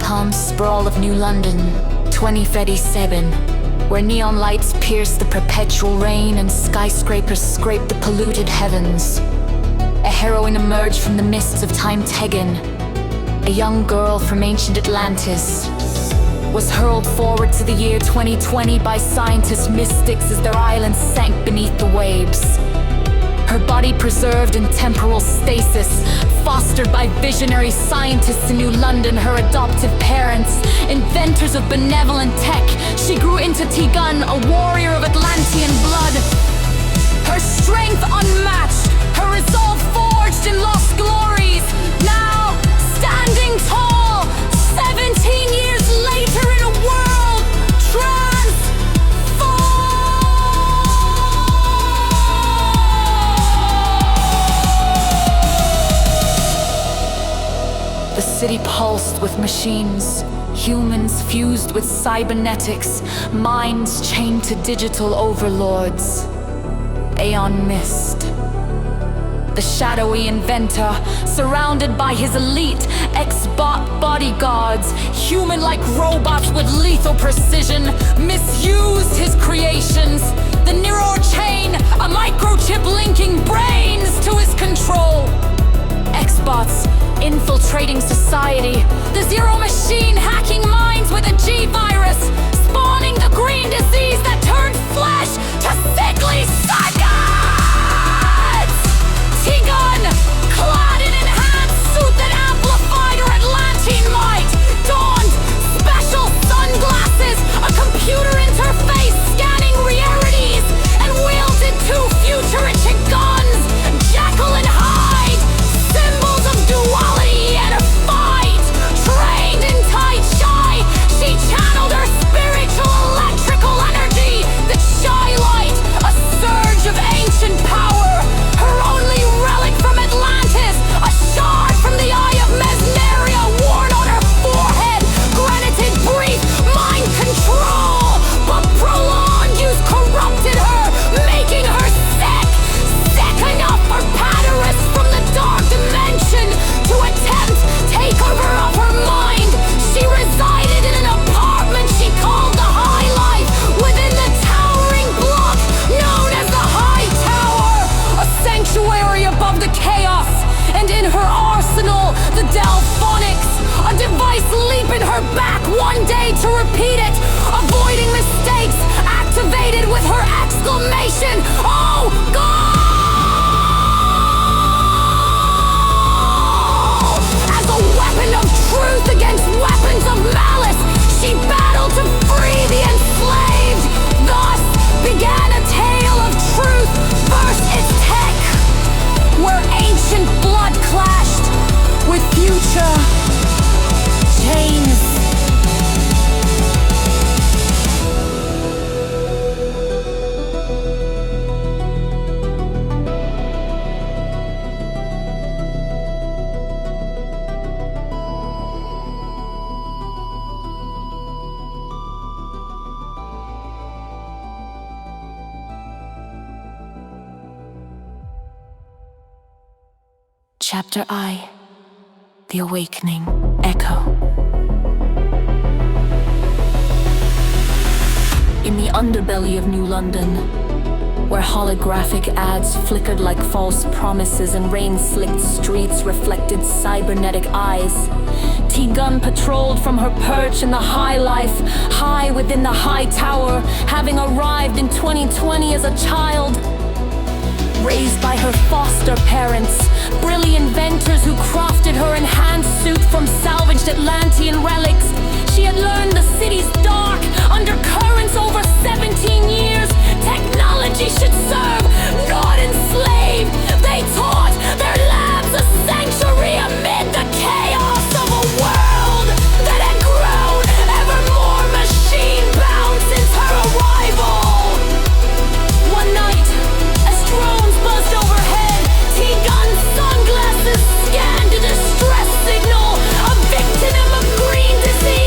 calm sprawl of New London, 2037, where neon lights pierce the perpetual rain and skyscrapers scrape the polluted heavens. A heroine emerged from the mists of time Tegan. A young girl from ancient Atlantis was hurled forward to the year 2020 by scientist mystics as their island sank beneath the waves. Her body preserved in temporal stasis, fostered by visionary scientists in New London, her adoptive parents, inventors of benevolent tech. She grew into Tegan, a warrior of Atlantean blood. Her strength unmatched, her resolve forged in lost glories. Now, standing tall, 17 years later in a world The city pulsed with machines, humans fused with cybernetics, minds chained to digital overlords. Aeon missed. The shadowy inventor, surrounded by his elite X-bot bodyguards, human-like robots with lethal precision, misused his creations. The neural chain, a microchip linking brains to his control. X-bots infiltrating society, the zero machine hacking minds with a G-virus, spawning the green disease that turned flesh to sickly psychots! Tegan, clad in enhanced suit that amplified her Atlantean might, donned special sunglasses, a computer interface scanning realities, and wielded two futuristic guns, Jackal and Hyde, symbols of duality and a fight. Trained in Tai Chi, she channeled her spiritual electrical energy, the Chi light, a surge of ancient power. Her only relic from Atlantis, a shard from the eye of Mesmeria worn on her forehead, granted brief mind control, but prolonged use corrupted her, making her sick, sick enough for Paterus from the dark dimension to attempt takeover of her mind. She resided in an apartment she called the High Life, within the towering block known as the High Tower, a sanctuary above the chaos, and in her arsenal, the Delphonics, a device leaping her back one day to repeat it, avoiding mistakes, activated with her exclamation, "Oh God!" As a weapon of truth against weapons of malice, she battled to free the enslaved. Thus began a tale of truth versus its tech, where ancient blood clashed with future chains. Chapter I, The Awakening, Echo. In the underbelly of New London, where holographic ads flickered like false promises and rain-slicked streets reflected cybernetic eyes, Tegan patrolled from her perch in the High Life, high within the High Tower, having arrived in 2020 as a child. Raised by her foster parents, brilliant inventors who crafted her enhanced suit from salvaged Atlantean relics, she had learned the city's dark undercurrents over 17 years. Technology should serve, not enslave. They taught their labs a sanctuary amid the chaos of a world that had grown ever more machine-bound since her arrival. One night, as drones buzzed overhead, Tegan's sunglasses scanned a distress signal, a victim of green disease.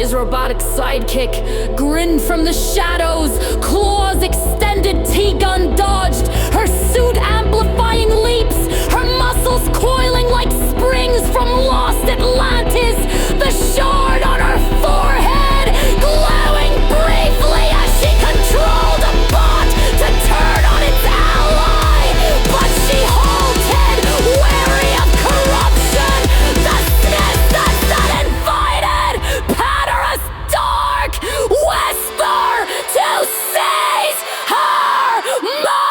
his robotic sidekick grinned from the shadows. Claws extended, T-Gun dodged, her suit amplifying leaps, her muscles coiling like springs from lost Atlantis. The shard on her forehead glowing briefly as she controlled a bot to turn on its ally. But she halted, wary of corruption. The sniff that uninvited Paterus dark whisper to seize her mind.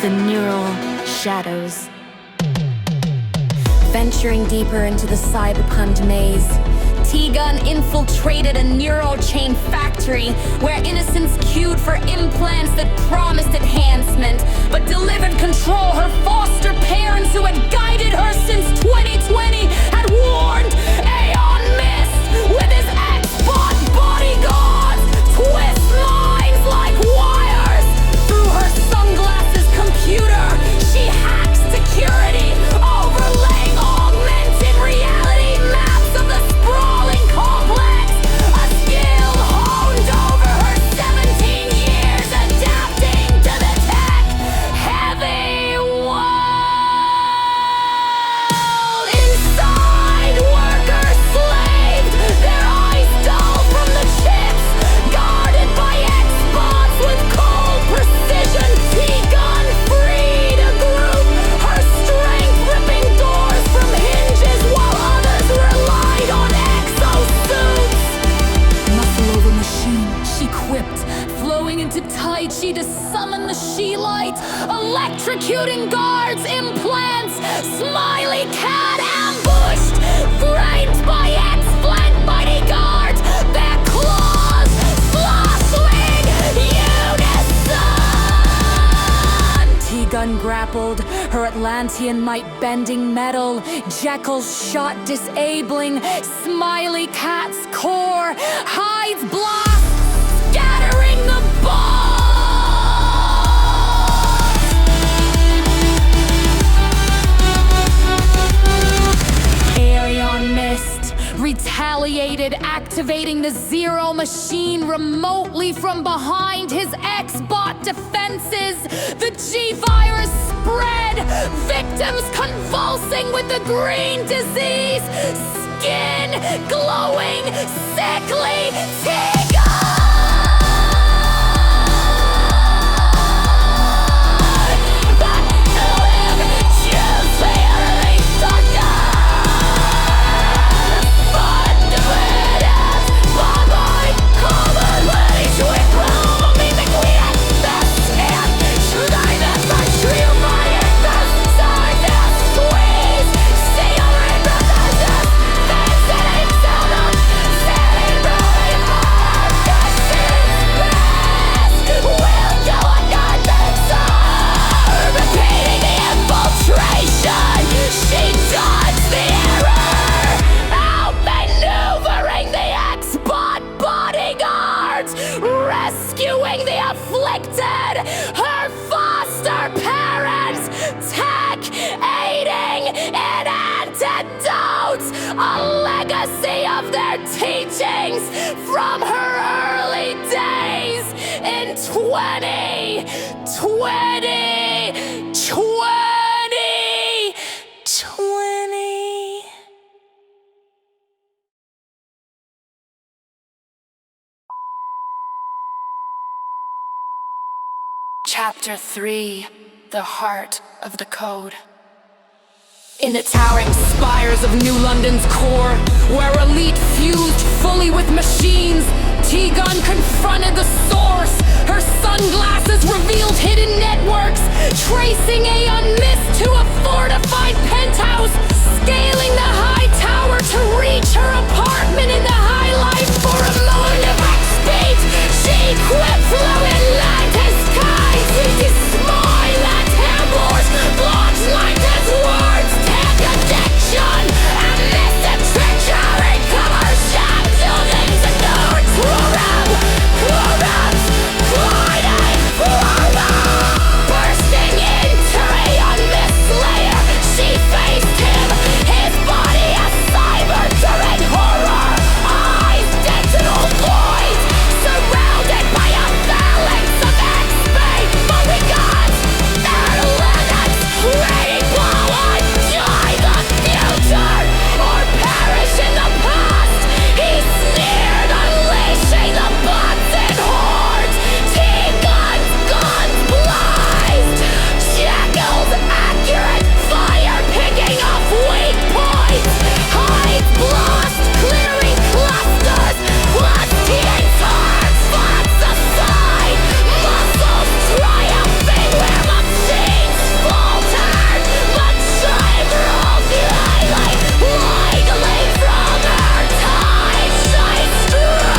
The neural shadows. Venturing deeper into the cyberpunk maze, T-Gun infiltrated a neural chain factory where innocents queued for implants that promised enhancement, but delivered control. Her foster parents, who had guided her since 2020, had warned Aeon Mist with his X-Bot bodyguards. Twist minds like wires through her sunglasses computer. She hacks security, overlaying augmented reality maps of the sprawling complex. A skill honed over her 17 years, adapting to the tech-heavy world. Inside, workers slaved, their eyes dull from the chips, guarded by X-Bots with cold precision. T-Gun freed a group, her strength ripping doors from hinges while others relied on exosuits. Muscle over machine, she quipped, flowing into Tai Chi to summon the She-Light, electrocuting guards, implants, Smiley Cat ambushed, framed by X-Flank mighty guards, their claws sloshing unison. T-Gun grappled, her Atlantean might bending metal, Jekyll's shot disabling, Smiley Cat's core hides blast, scattering the ball. Aeon Mist retaliated, activating the Zero Machine remotely from behind his X-Bot defenses. The G-Virus spread, victims convulsing with the green disease, skin glowing, sickly. Rescuing the afflicted, her foster parents, tech aiding in antidotes, a legacy of their teachings from her early days in 2020. Chapter 3, The Heart of the Code. In the towering spires of New London's core, where elite fused fully with machines, T-Gun confronted the source. Her sunglasses revealed hidden networks, tracing Aeon Mist to a fortified penthouse, scaling the high tower to reach her apartment in the High Life for a moment of speed. She quit fluid Atlantis skies. She smile at Hamburg's blocks like his words. Take addiction and mystic treachery. Cover shop buildings and doors. Corrupts, gliding forward. Bursting into Aeon Mist Slayer, she faced him. His body a cyber turret horror. Eyes digital voids, surrounded by a phalanx of X-Bait bodyguards. Linux, ready blow on joy the future, or perish in the past. He sneered, unleashing the bots and hordes. T-Guns, guns blazed. Shackled, accurate fire, picking off weak points. Hides blast, clearing clusters. Plastian turns, fox aside. Muscles triumphing where machines faltered. But cerebral daylight, legally from her time, shines strong.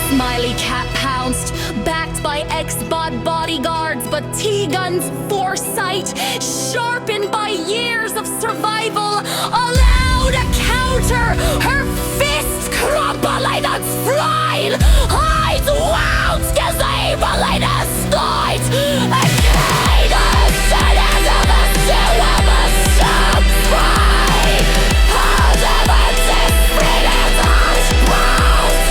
Smiley Cat pounced, backed by X-Bot bodyguards, but T-Gun's foresight, sharpened by years of survival, allowed a counter. Her fists crumbling on slide, eyes wounds disabling a sight. A cadence and of a cinema supply. However, this freedom's unspoused.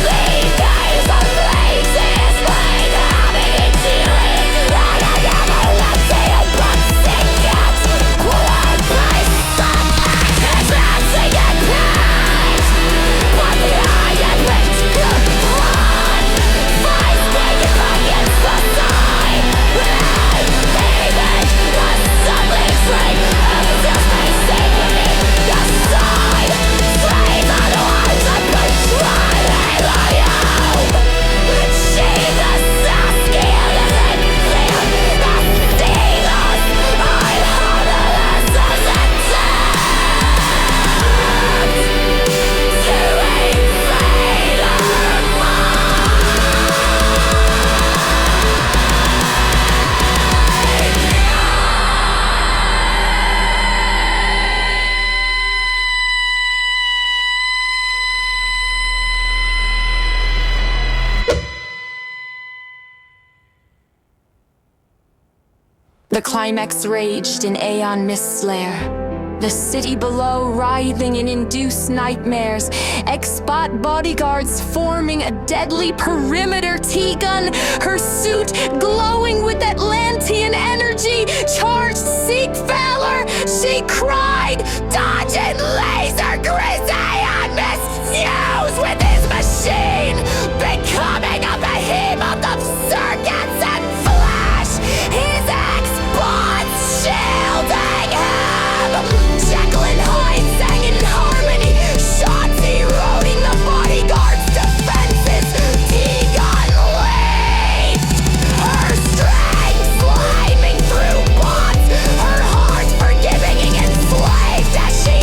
These days of places laid having it dealing. And I never let see it but sing it. Blood based stuff, advancing in page. But the iron wings could run. Fight waking against the side. David was suddenly free. And just may stay with me. The side. Slave on arms and betray. She the Saskia and fear. The Steelers. I harderless as a to invade her The climax raged in Aeon Mist Slayer. The city below writhing in induced nightmares. X-Bot bodyguards forming a deadly perimeter. T-Gun, her suit glowing with Atlantean energy, charged Seek Valor. She cried, dodging laser grizz. Aeon Mist fused with his machine, becoming a behemoth of circuits and flash. His X-Bots shielding him. Jacqueline Hyde sang in harmony, shots eroding the bodyguard's defenses. T-Gun leaped, her strength flaming through bonds, her heart forgiving and enslaved as she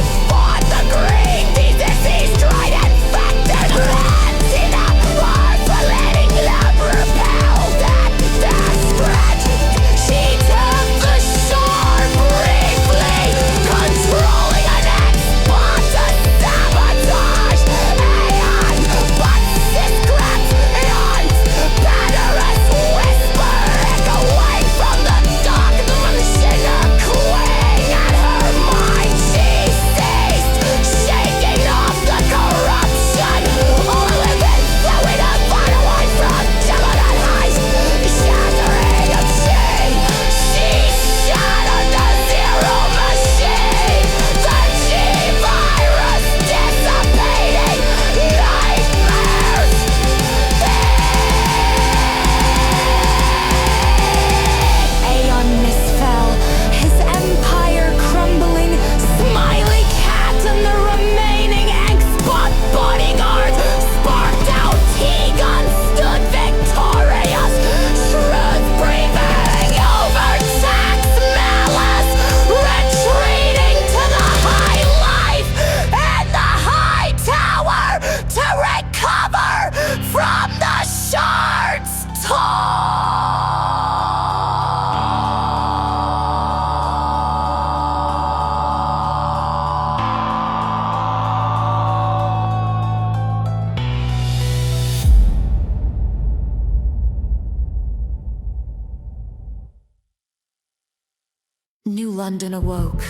New London awoke.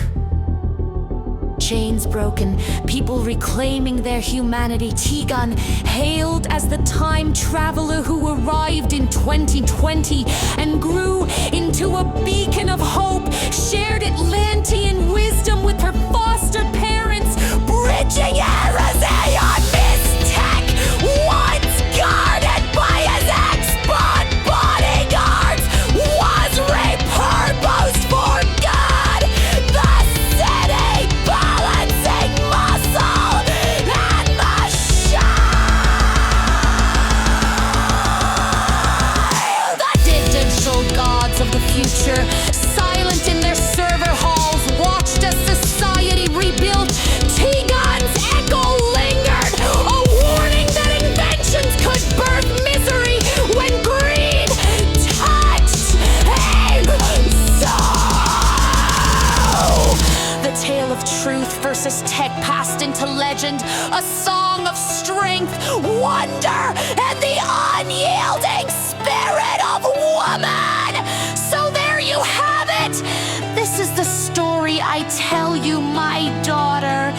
Chains broken, people reclaiming their humanity. Tegan, hailed as the time traveler who arrived in 2020 and grew into a beacon of hope, shared Atlantean wisdom with her foster parents, bridging eras on Mistech, once guarded by his expert bodyguards, was repurposed for good. The city balancing muscle and machine. The digital gods of the future, silent in their server halls, watched as society rebuilt. Tegan's echo lingered, a warning that inventions could birth misery when greed touched him so. The tale of truth versus tech passed into legend, a song of strength, wonder, and the unyielding spirit of woman. So there you have it. This is the story I tell you, my daughter.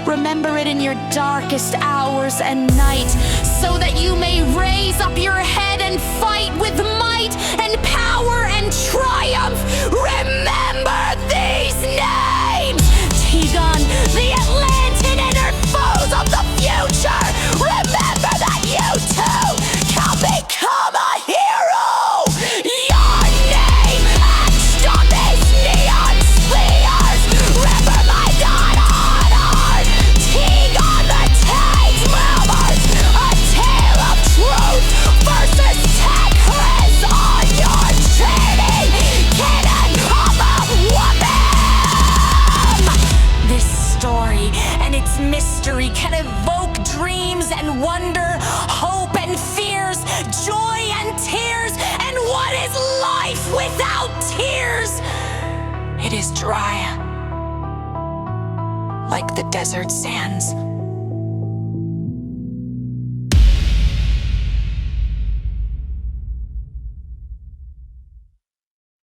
Remember it in your darkest hours and night, so that you may raise up your head and fight with might and power and triumph. Remember these names: Tegan, the Atlantean and her foes of the future. Remember that you too can become a hero. Your name etched on these neon spheres. Remember my God-honored Tegan, the Tade's movers. A tale of truth versus tech is on your journey. Cannon of a woman. This story and its mystery can evoke dreams and wonder, hope and fears, joy and tears. And what is life without tears? It is dry, like the desert sands.